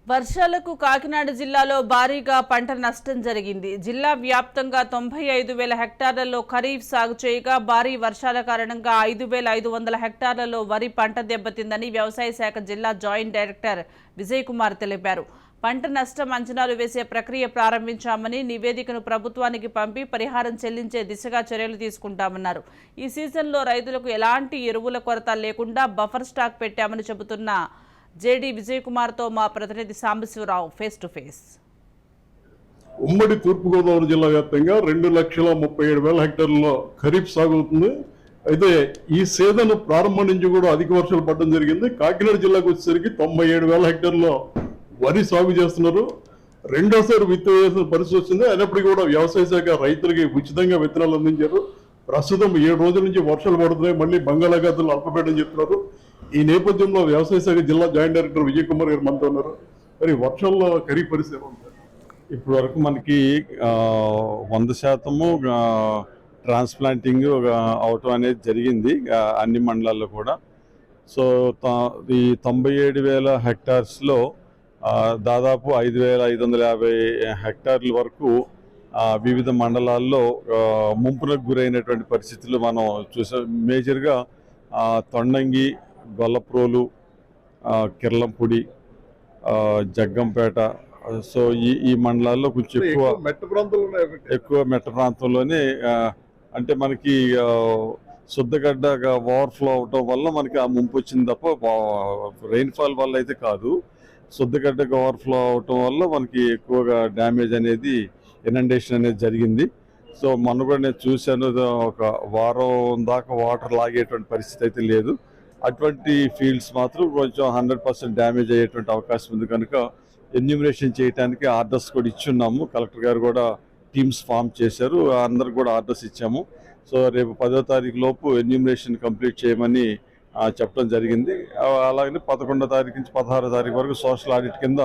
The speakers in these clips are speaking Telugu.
వర్షాలకు కాకినాడ జిల్లాలో భారీగా పంట నష్టం జరిగింది. జిల్లా వ్యాప్తంగా 95,000 హెక్టార్లలో ఖరీఫ్ సాగు చేయగా భారీ వర్షాల కారణంగా 5,500 హెక్టార్లలో వరి పంట దెబ్బతిందని వ్యవసాయ శాఖ జిల్లా జాయింట్ డైరెక్టర్ విజయ్ కుమార్ తెలిపారు. పంట నష్టం అంచనాలు వేసే ప్రక్రియ ప్రారంభించామని, నివేదికను ప్రభుత్వానికి పంపి పరిహారం చెల్లించే దిశగా చర్యలు తీసుకుంటామన్నారు. ఈ సీజన్లో రైతులకు ఎలాంటి ఎరువుల కొరత లేకుండా బఫర్ స్టాక్ పెట్టామని చెబుతున్న జేడీ విజయ్ కుమార్ తో మా ప్రతినిధి సాంబశివరావు ఫేస్ టు ఫేస్. ఉమ్మడి తూర్పుగోదావరి జిల్లా వ్యాప్తంగా 2,37,000 హెక్టార్లలో ఖరీఫ్ సాగు అవుతుంది. అయితే ఈ సీజన్ ప్రారంభం నుంచి కూడా అధిక వర్షాలు పడడం జరిగింది. కాకినాడ జిల్లాకు వచ్చేసరికి 97,000 హెక్టార్లలో వరి సాగు చేస్తున్నారు. రెండోసారి విత్తు వేసిన పరిస్థితి వచ్చింది. అయినప్పటికీ కూడా వ్యవసాయ శాఖ రైతులకి ఉచితంగా విత్తనాలు అందించారు. ప్రస్తుతం 7 రోజుల నుంచి వర్షాలు పడుతున్నాయి. మళ్ళీ బంగాళాఖాతంలో అల్పపీడనం చెప్తున్నారు. ఈ నేపథ్యంలో వ్యవసాయ శాఖ జిల్లా జాయింట్ డైరెక్టర్ విజయ్ కుమార్ గారు మనతో ఉన్నారు. మరి వర్షాల్లో ఖరీఫ్ పరిస్థితి ఉంటుంది. ఇప్పటి వరకు మనకి 100% ట్రాన్స్ప్లాంటింగ్ అవటం అనేది జరిగింది అన్ని మండలాల్లో కూడా. సో ఈ 97,000 హెక్టార్స్లో దాదాపు 5,550 హెక్టార్ల వరకు వివిధ మండలాల్లో ముంపునకు గురైనటువంటి పరిస్థితులు మనం చూసాం. మేజర్గా తొండంగి, గొల్లప్రోలు, కిర్లంపూడి, జగ్గంపేట, సో ఈ మండలాల్లో కొంచెం ఎక్కువ మెట్ట ప్రాంతంలోనే అంటే మనకి శుద్ధగడ్డ ఓవర్ఫ్లో అవటం వల్ల మనకి ఆ ముంపు వచ్చింది తప్ప రెయిన్ఫాల్ వల్ల అయితే కాదు. శుద్ధగడ్డగా ఓవర్ఫ్లో అవటం వల్ల మనకి ఎక్కువగా డ్యామేజ్ అనేది, ఇనండేషన్ అనేది జరిగింది. సో మొన్న కూడా నేను చూశాను, ఒక వారం దాకా వాటర్ లాగేటువంటి పరిస్థితి అయితే లేదు. అటువంటి ఫీల్డ్స్ మాత్రం కొంచెం 100% డ్యామేజ్ అయ్యేటువంటి అవకాశం ఉంది. కనుక ఎన్యూమరేషన్ చేయడానికి ఆర్డర్స్ కూడా ఇచ్చున్నాము. కలెక్టర్ గారు కూడా టీమ్స్ ఫామ్ చేశారు. అందరికి కూడా ఆర్డర్స్ ఇచ్చాము. సో రేపు 10వ తారీఖు లోపు ఎన్యూమరేషన్ కంప్లీట్ చేయమని చెప్పడం జరిగింది. అలాగే 11వ తారీఖు నుంచి 16వ తారీఖు వరకు సోషల్ ఆడిట్ కింద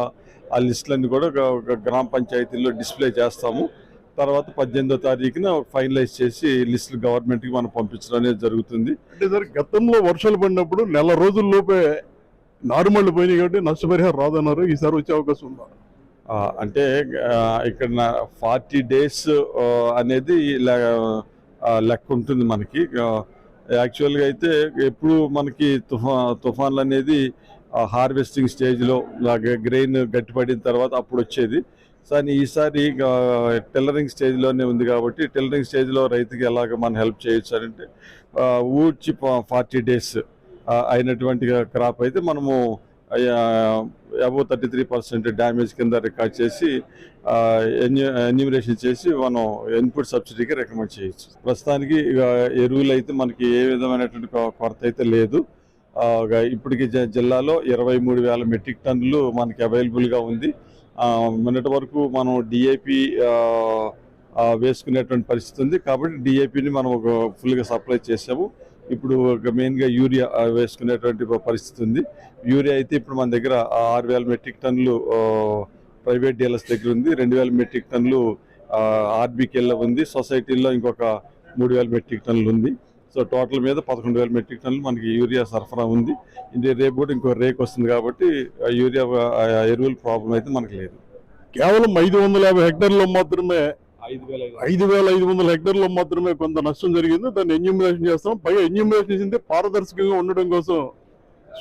ఆ లిస్టులన్నీ కూడా గ్రామ పంచాయతీల్లో డిస్ప్లే చేస్తాము. తర్వాత 18వ తారీఖున ఫైనలైజ్ చేసి లిస్టులు గవర్నమెంట్కి మనం పంపించడం అనేది జరుగుతుంది. అంటే సార్, గతంలో వర్షాలు పడినప్పుడు నెల రోజుల లోపే నార్మల్ పోయినాయి కాబట్టి నష్టపరిహారం రాదన్నారు. ఈసారి వచ్చే అవకాశం ఉందా? అంటే ఇక్కడ 40 days అనేది లెక్క ఉంటుంది మనకి. యాక్చువల్గా అయితే ఎప్పుడు మనకి తుఫాన్లు అనేది హార్వెస్టింగ్ స్టేజ్లో గ్రెయిన్ గట్టిపడిన తర్వాత అప్పుడు వచ్చేది. కానీ ఈసారి టెల్లరింగ్ స్టేజ్లోనే ఉంది కాబట్టి టెల్లరింగ్ స్టేజ్లో రైతుకి ఎలాగ మనం హెల్ప్ చేయొచ్చు అంటే ఊడ్చి 40 days అయినటువంటి క్రాప్ అయితే మనము అబౌవ్ 33% డ్యామేజ్ కింద రికార్డ్ చేసి ఎన్యూమరేషన్ చేసి మనం ఇన్పుట్ సబ్సిడీకి రికమెండ్ చేయొచ్చు. ప్రస్తుతానికి ఎరువులు అయితే మనకి ఏ విధమైనటువంటి కొరత అయితే లేదు. ఇప్పటికి జిల్లాలో 23,000 మెట్రిక్ టన్నులు మనకి అవైలబుల్గా ఉంది. మొన్నటి వరకు మనం డిఏపి వేసుకునేటువంటి పరిస్థితి ఉంది కాబట్టి డిఏపిని మనం ఫుల్గా సప్లై చేసాము. ఇప్పుడు మెయిన్గా యూరియా వేసుకునేటువంటి పరిస్థితి ఉంది. యూరియా అయితే ఇప్పుడు మన దగ్గర 6,000 మెట్రిక్ టన్నులు ప్రైవేట్ డీలర్స్ దగ్గర ఉంది. 2,000 మెట్రిక్ టన్నులు ఆర్బీకేలో ఉంది. సొసైటీల్లో ఇంకొక 3,000 మెట్రిక్ టన్నులు ఉంది. సో టోటల్ మీద 11,000 మెట్రిక్ టన్నులు మనకి యూరియా సరఫరా ఉంది. రేపు కూడా ఇంకో రేక్ వస్తుంది కాబట్టి యూరియా ఎరువుల ప్రాబ్లం అయితే మనకు లేదు. కేవలం 550 హెక్టార్లో మాత్రమే 5,500 హెక్టార్లో మాత్రమే కొంత నష్టం జరిగింది. దాన్ని ఎన్యూమరేషన్ చేస్తాం. పైగా ఎన్యూమరేషన్ చేసింది పారదర్శకంగా ఉండడం కోసం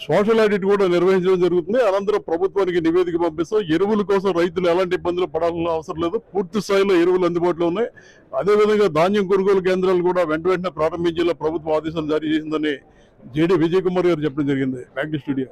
సోషల్ ఆడిట్ కూడా నిర్వహించడం జరుగుతుంది. అనంతరం ప్రభుత్వానికి నివేదిక పంపిస్తాం. ఎరువుల కోసం రైతులు ఎలాంటి ఇబ్బందులు పడాల్సిన అవసరం లేదు. పూర్తి స్థాయిలో ఎరువులు అందుబాటులో ఉన్నాయి. అదేవిధంగా ధాన్యం కొనుగోలు కేంద్రాలు కూడా వెంటనే ప్రారంభించేలా ప్రభుత్వం ఆదేశాలు జారీ చేసిందని జేడీ విజయ్ కుమార్ గారు చెప్పడం జరిగింది. Back to studio.